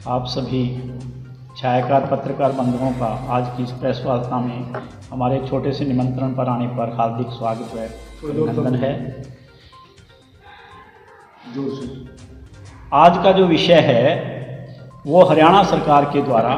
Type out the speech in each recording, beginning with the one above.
आप सभी छायाकार पत्रकार बंधुओं का आज की इस प्रेस वार्ता में हमारे छोटे से निमंत्रण पर आने पर हार्दिक स्वागत है, अभिनंदन है। आज का जो विषय है वो हरियाणा सरकार के द्वारा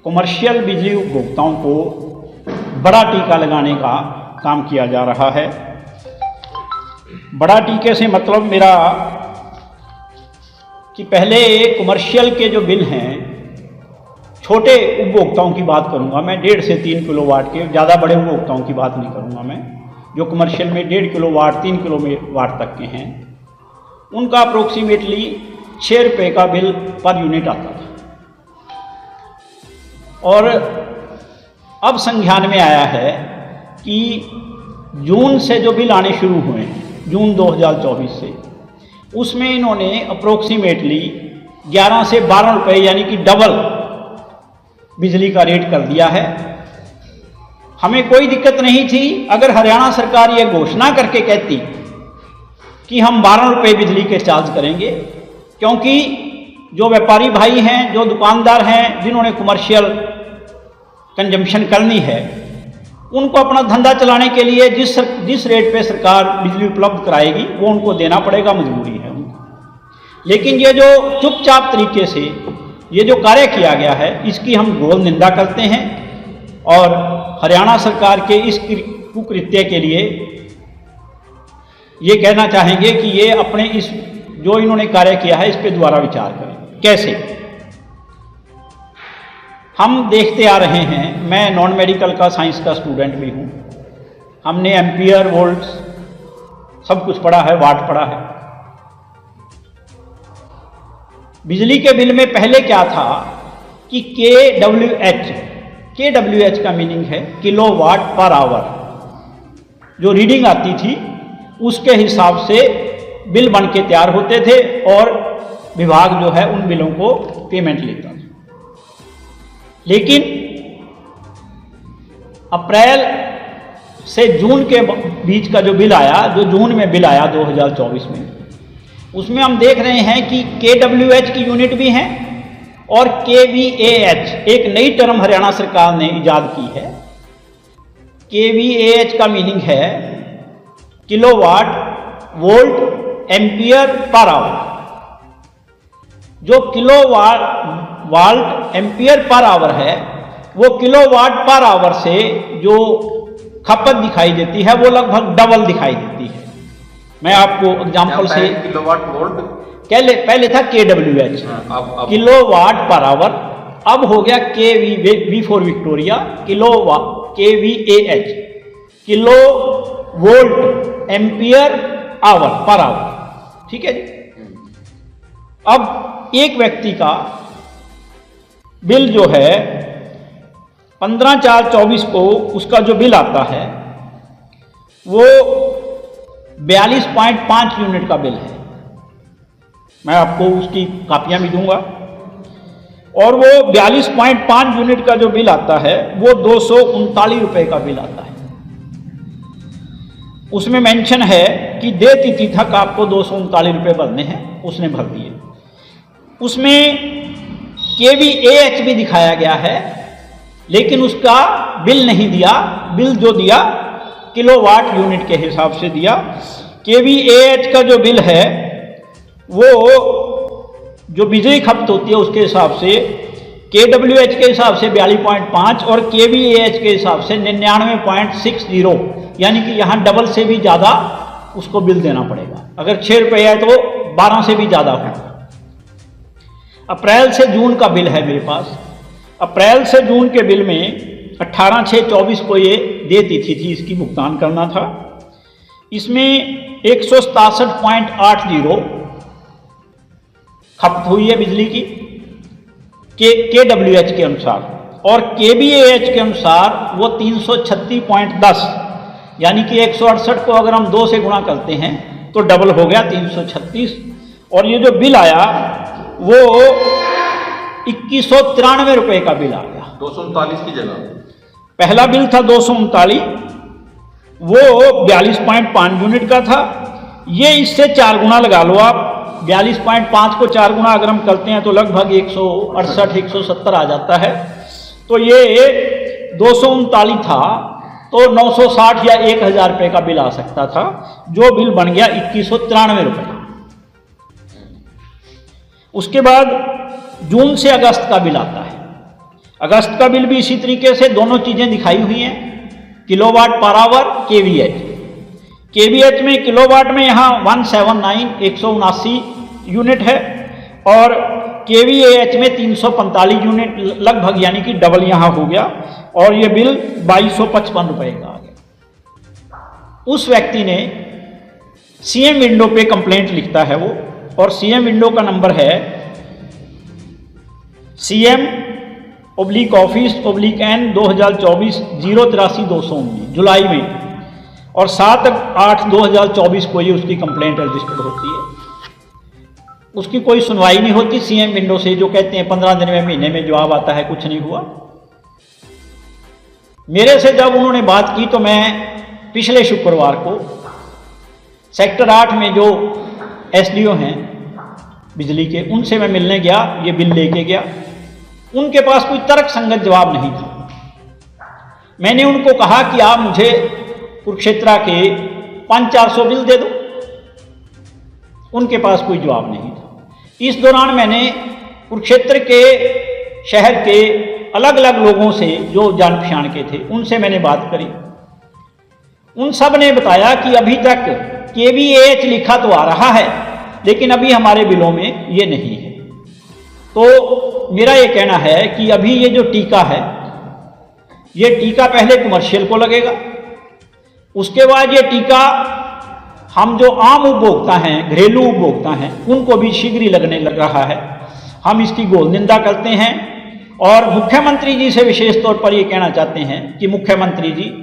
कमर्शियल बिजली उपभोक्ताओं को बड़ा टीका लगाने का काम किया जा रहा है। बड़ा टीके से मतलब मेरा कि पहले कमर्शियल के जो बिल हैं, छोटे उपभोक्ताओं की बात करूंगा मैं, 1.5 से 3 किलोवाट के, ज़्यादा बड़े उपभोक्ताओं की बात नहीं करूंगा मैं, जो कमर्शियल में 1.5 किलोवाट 3 किलोवाट तक के हैं, उनका अप्रोक्सीमेटली 6 रुपये का बिल पर यूनिट आता था। और अब संज्ञान में आया है कि जून से जो बिल आने शुरू हुए हैं, जून 2024 से, उसमें इन्होंने अप्रोक्सीमेटली 11 से 12 रुपये यानी कि डबल बिजली का रेट कर दिया है। हमें कोई दिक्कत नहीं थी अगर हरियाणा सरकार ये घोषणा करके कहती कि हम 12 रुपये बिजली के चार्ज करेंगे, क्योंकि जो व्यापारी भाई हैं, जो दुकानदार हैं, जिन्होंने कमर्शियल कंजम्पशन करनी है, उनको अपना धंधा चलाने के लिए जिस रेट पे सरकार बिजली उपलब्ध कराएगी वो उनको देना पड़ेगा, मजबूरी है उनकी। लेकिन ये जो चुपचाप तरीके से ये जो कार्य किया गया है, इसकी हम घोर निंदा करते हैं और हरियाणा सरकार के इस कुकृत्य के लिए ये कहना चाहेंगे कि ये अपने इस जो इन्होंने कार्य किया है इस पे दोबारा विचार करें। कैसे? हम देखते आ रहे हैं, मैं नॉन मेडिकल का साइंस का स्टूडेंट भी हूँ, हमने एम्पियर वोल्ट्स सब कुछ पढ़ा है, वाट पढ़ा है। बिजली के बिल में पहले क्या था कि KWH का मीनिंग है किलोवाट पर आवर, जो रीडिंग आती थी उसके हिसाब से बिल बन के तैयार होते थे और विभाग जो है उन बिलों को पेमेंट लेता था। लेकिन अप्रैल से जून के बीच का जो बिल आया, जो जून में बिल आया 2024 में, उसमें हम देख रहे हैं कि KWH की यूनिट भी हैं और KVAH, एक नई टर्म हरियाणा सरकार ने इजाद की है। KVAH का मीनिंग है kilowatt volt ampere per hour. जो किलोवाट एम्पियर पर आवर है, वो किलोवाट पर आवर से जो खपत दिखाई देती है वो लगभग डबल दिखाई देती है। मैं आपको एग्जांपल से, किलोवाट वोल्ट पहले था KWH, किलोवाट पर आवर, अब हो गया V for Victoria, KVAH, kilo volt ampere hour per hour. ठीक है जी। अब एक व्यक्ति का बिल जो है 15/4/24 को उसका जो बिल आता है वो 42.5 यूनिट का बिल है। मैं आपको उसकी कापियां भी दूंगा। और वो 42.5 यूनिट का जो बिल आता है वो 239 रुपये का बिल आता है। उसमें मेंशन है कि दे तिथि तक आपको 239 रुपये भरने हैं, उसने भर दिए। उसमें KVAH भी दिखाया गया है, लेकिन उसका बिल नहीं दिया। बिल जो दिया किलोवाट यूनिट के हिसाब से दिया। KVAH का जो बिल है वो जो बिजली खपत होती है उसके हिसाब से, KWH के हिसाब से 42.5 और KVAH के हिसाब से 99.60, यानी कि यहाँ डबल से भी ज़्यादा उसको बिल देना पड़ेगा। अगर 6 रुपये है तो 12 से भी ज़्यादा होगा। अप्रैल से जून का बिल है मेरे पास। अप्रैल से जून के बिल में 18/6/24 को ये दे तिथि थी, इसकी भुगतान करना था। इसमें 167.80 खपत हुई है बिजली की KWH के अनुसार, और KVAH के अनुसार वो 336.10, यानी कि 168 को अगर हम 2 से गुणा करते हैं तो डबल हो गया 336। और ये जो बिल आया वो 2193 रुपये का बिल आ गया। 239 की जगह पहला बिल था 239, वो 42.5 यूनिट का था। ये इससे 4 गुना लगा लो आप, 42.5 को 4 गुना अगर हम करते हैं तो लगभग 168 170 आ जाता है। तो ये 239 था तो 960 या 1000 रुपये का बिल आ सकता था, जो बिल बन गया 2193 रुपये। उसके बाद जून से अगस्त का बिल आता है। अगस्त का बिल भी इसी तरीके से दोनों चीज़ें दिखाई हुई हैं, किलोवाट पर आवर केवीएच। केवीएच में किलोवाट में यहाँ 179 यूनिट है और केवीएच में 345 यूनिट लगभग, यानी कि डबल यहाँ हो गया और ये बिल 2255 रुपये का आ गया। उस व्यक्ति ने सीएम विंडो पे कंप्लेंट लिखता है वो, और सीएम विंडो का नंबर है CM/Office/N 2024 083-219 जुलाई में, और 7/8/2024 को ये उसकी कंप्लेंट रजिस्टर्ड होती है। उसकी कोई सुनवाई नहीं होती सीएम विंडो से, जो कहते हैं 15 दिन में, महीने में जवाब आता है, कुछ नहीं हुआ। मेरे से जब उन्होंने बात की तो मैं पिछले शुक्रवार को सेक्टर 8 में जो एसडीओ हैं बिजली के, उनसे मैं मिलने गया, ये बिल लेके गया। उनके पास कोई तर्क संगत जवाब नहीं था। मैंने उनको कहा कि आप मुझे कुरुक्षेत्र के 500-400 बिल दे दो, उनके पास कोई जवाब नहीं था। इस दौरान मैंने कुरुक्षेत्र के शहर के अलग अलग लोगों से जो जान पहचान के थे, उनसे मैंने बात करी। उन सब ने बताया कि अभी तक केवीएच लिखा तो आ रहा है, लेकिन अभी हमारे बिलों में ये नहीं है। तो मेरा ये कहना है कि अभी ये जो टीका है, ये टीका पहले कमर्शियल को लगेगा, उसके बाद ये टीका हम जो आम उपभोक्ता हैं, घरेलू उपभोक्ता हैं, उनको भी शीघ्र ही लगने लग रहा है। हम इसकी घोर निंदा करते हैं और मुख्यमंत्री जी से विशेष तौर पर ये कहना चाहते हैं कि मुख्यमंत्री जी,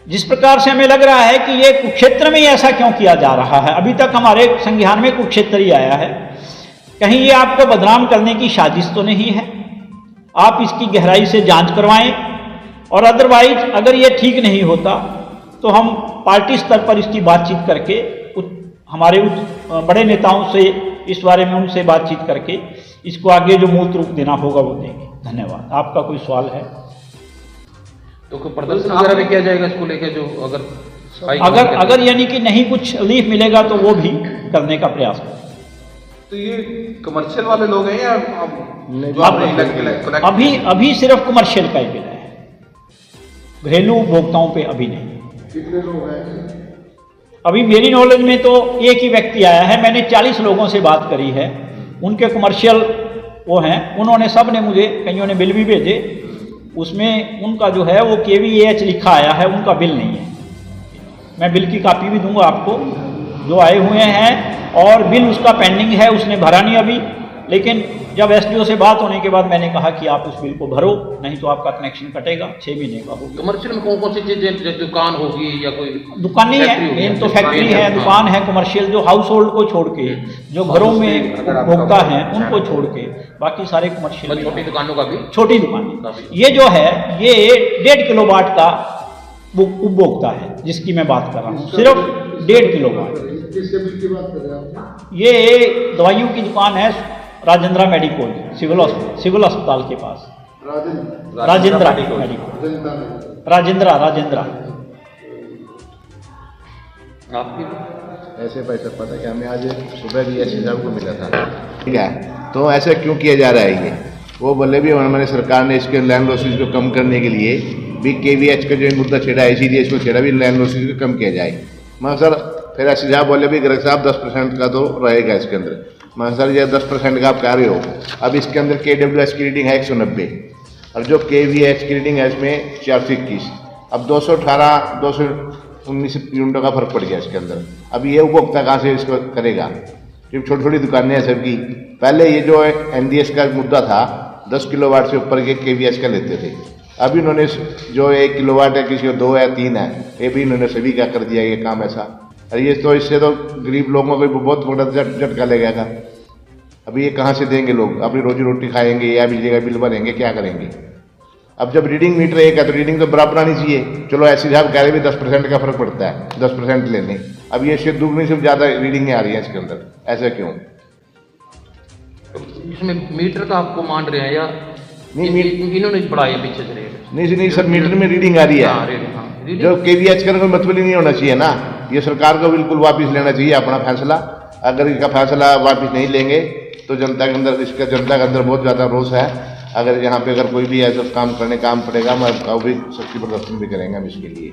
जिस प्रकार से हमें लग रहा है कि ये कुरुक्षेत्र में ही ऐसा क्यों किया जा रहा है, अभी तक हमारे संज्ञान में कुरुक्षेत्र ही आया है, कहीं ये आपको बदनाम करने की साजिश तो नहीं है? आप इसकी गहराई से जांच करवाएं, और अदरवाइज अगर ये ठीक नहीं होता तो हम पार्टी स्तर पर इसकी बातचीत करके हमारे बड़े नेताओं से इस बारे में उनसे बातचीत करके इसको आगे जो मूल रूप देना होगा वो देंगे। धन्यवाद। आपका कोई सवाल है? तो कोई प्रदर्शन वगैरह भी किया जाएगा इसको लेकर, जो अगर यानी कि नहीं कुछ रिलीफ मिलेगा तो वो भी करने का प्रयास करें। तो ये कमर्शियल वाले लोग हैं या अभी सिर्फ कमर्शियल का ही बिल है, घरेलू उपभोक्ताओं पे अभी नहीं। कितने लोग हैं? अभी मेरी नॉलेज में तो एक ही व्यक्ति आया है। मैंने 40 लोगों से बात करी है, उनके कमर्शियल वो हैं, उन्होंने सब ने मुझे, कईयों ने बिल भी भेजे, उसमें उनका जो है वो केवीएच लिखा आया है, उनका बिल नहीं है। मैं बिल की कॉपी भी दूंगा आपको, जो आए हुए हैं, और बिल उसका पेंडिंग है, उसने भरा नहीं अभी। लेकिन जब एसडीओ से बात होने के बाद मैंने कहा कि आप उस बिल को भरो, नहीं तो आपका कनेक्शन कटेगा, 6 महीने का होगा। कमर्शियल में कौन कौन सी चीजें, जैसे दुकान होगी या कोई दुकान नहीं है, मेन तो फैक्ट्री है, दुकान है कमर्शियल, जो हाउस होल्ड को छोड़ के, जो घरों में उपभोक्ता हैं उनको छोड़ के, बाकी सारे कमर्शियल। छोटी दुकानों का भी, छोटी दुकान, ये जो है ये 1.5 किलोवाट का उपभोक्ता है जिसकी मैं बात कर रहा हूँ, सिर्फ 1.5 किलोवाट। किसके बिल की बात कर रहे हैं आप? ये दवाइयों की दुकान है, राजेंद्रा मेडिकोल, सिविल अस्पताल के पास। राजेंद्रा मेडिकोल, राजेंद्रा। आपकी ऐसे पैसा पता है कि हमें आज सुबह भी एस साहब को मिला था, ठीक है? तो ऐसा क्यों किया जा रहा है ये? वो बोले भी हमारे सरकार ने इसके लैंड लॉसेज को कम करने के लिए भी केवीएच का जो मुद्दा छेड़ा है, इसीलिए इसको छेड़ा भी लैंड लॉसेज को कम किया जाए। मगर सर फिर एस साहब बोले भी ग्राहक साहब 10% का तो रहेगा इसके अंदर। मगर सर ये 10% का आप कह रहे हो, अब इसके अंदर KWS की रीडिंग है 190 और जो KVH की रीडिंग है इसमें 421, अब 219 यूनिटों का फर्क पड़ गया इसके अंदर। अब ये उपभोक्ता कहाँ से इसको करेगा? क्योंकि छोटी छोटी दुकानें हैं सबकी। पहले ये जो NDS का मुद्दा था 10 किलोवाट से ऊपर के KVH का लेते थे, अभी इन्होंने जो 1 किलोवाट है, किसी को 2 है 3 है, ये भी इन्होंने सभी का कर दिया ये काम ऐसा। और ये तो इससे तो गरीब लोगों को बहुत बड़ा झटका लगेगा। अभी ये कहाँ से देंगे लोग? अपनी रोजी रोटी खाएंगे या बिजली का बिल भरेंगे, क्या करेंगे? अब जब रीडिंग मीटर एक है तो रीडिंग तो बराबर आनी चाहिए। चलो ऐसे साहब कह रहे भी 10% का फर्क पड़ता है, 10% लेने, अब ये इससे दुगनी से ज़्यादा रीडिंगें आ रही हैं इसके अंदर, ऐसा क्यों? इसमें मीटर का आपको मान रहे हैं या नहीं, इन्होंने बढ़ाए पीछे से रेट? नहीं सर, मीटर में रीडिंग आ रही है। हाँ, रेट, हाँ, रीडिंग। जो KVH का कोई मतलब ही नहीं होना चाहिए ना, ये सरकार को बिल्कुल वापस लेना चाहिए अपना फैसला। अगर इनका फैसला वापस नहीं लेंगे तो जनता के अंदर बहुत ज़्यादा रोष है। अगर यहाँ पे अगर कोई भी ऐसा काम करने काम पड़ेगा, मैं भी सख्ती प्रदर्शन भी करेंगे हम इसके लिए।